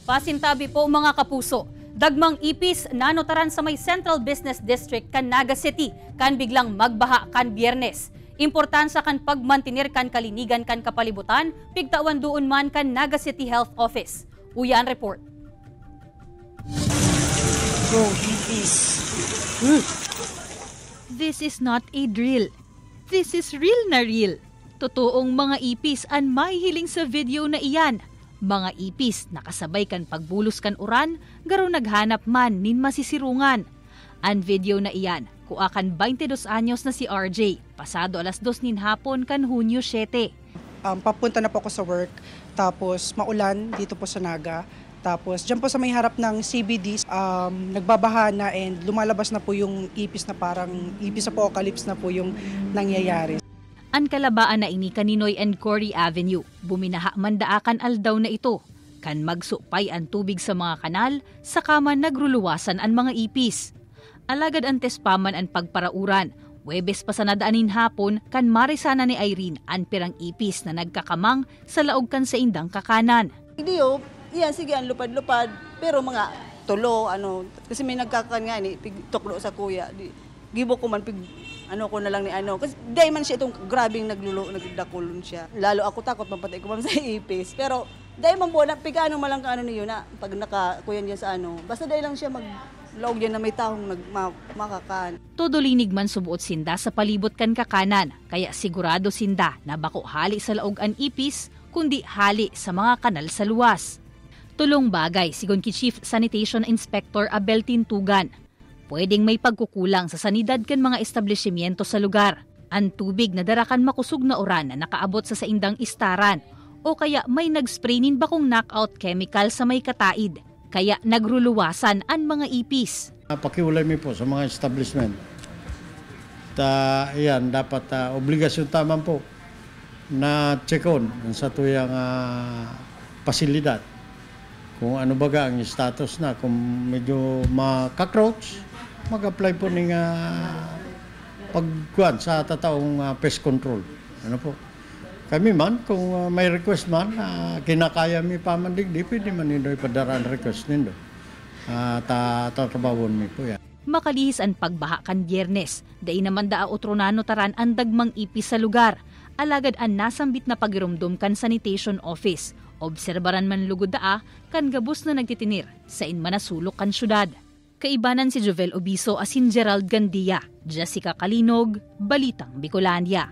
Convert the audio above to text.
Pasintabi po mga kapuso, dagmang ipis nanotaran sa may Central Business District kan Naga City kan biglang magbaha kan Biyernes. Importansa kan pagmantinir kan kalinigan kan kapalibutan, pigtawan doon man kan Naga City Health Office. Uyan report. Go, ipis. This is not a drill. This is real na real. Totoong mga ipis ang mahihiling sa video na iyan. Mga ipis nakasabay kan pagbulos kan uran, garo naghanap man nin masisirungan. Ang video na iyan, kuakan 22 anyos na si RJ, pasado 2:00 nin hapon kan Hunyo 7. Papunta na po ako sa work, tapos maulan dito po sa Naga. Tapos dyan po sa may harap ng CBD, nagbabaha na and lumalabas na po yung ipis na parang ipis apocalypse na po yung nangyayari. Ang kalabaan na ini kaninoy and Cory Avenue, buminaha mandaakan aldaw na ito. Kan magsupay ang tubig sa mga kanal, saka man nagruluwasan ang mga ipis. Alagad ang tespaman ang pagparauran. Webes pa sa nadaanin hapon, kan marisana ni Irene ang pirang ipis na nagkakamang sa laog kan sa indang kakanan. Hindi sige ang lupad-lupad, pero mga tulo, kasi may nagkakan nga ni, tuklo sa kuya, gibo ko man, ko na lang ni kasi day man siya itong grabing nagdakulon siya. Lalo ako takot, mapatay ko man sa ipis, pero day man po, pigano malang ka niyo na, pag nakakuyan niya sa basta day lang siya maglaog yan na may taong makakaan. Todo linig man subuot sinda sa palibot kan kakanan, kaya sigurado sinda na bako hali sa laog an ipis, kundi hali sa mga kanal sa luwas. Tulong bagay, sigon ki Chief Sanitation Inspector Abel Tintugan. Pwedeng may pagkukulang sa sanidad kan mga establishmento sa lugar. Ang tubig na darakan makusog na uran na nakaabot sa saindang istaran o kaya may nag-spray nin bakong knockout chemical sa may kataid. Kaya nagruluwasan ang mga ipis. Pakiulay mi po sa mga establishment. Yan, dapat obligasyon taman po na check-on sa tuyang pasilidad. Kung ano baga ang status na, kung medyo maka-crouch, mag-apply po ng pagkuhan sa tataong pest control. Ano po? Kami man, kung may request man, kinakaya mi pamandig, di pwede man nito ipadaraan request nito. Tatabawon mi po yan. Makalihis ang pagbaha kan Biyernes, dahil naman daa utronano taran ang dagmang ipis sa lugar. Alagad ang nasambit na pagirumdum kan sanitation office. Obserbaran man lugod kan gabos na nagtitinir sa inmanasulok kan syudad. Kaibanan si Jovel Obiso asin Gerald Gandia, Jessica Kalinog, Balitang Bicolania.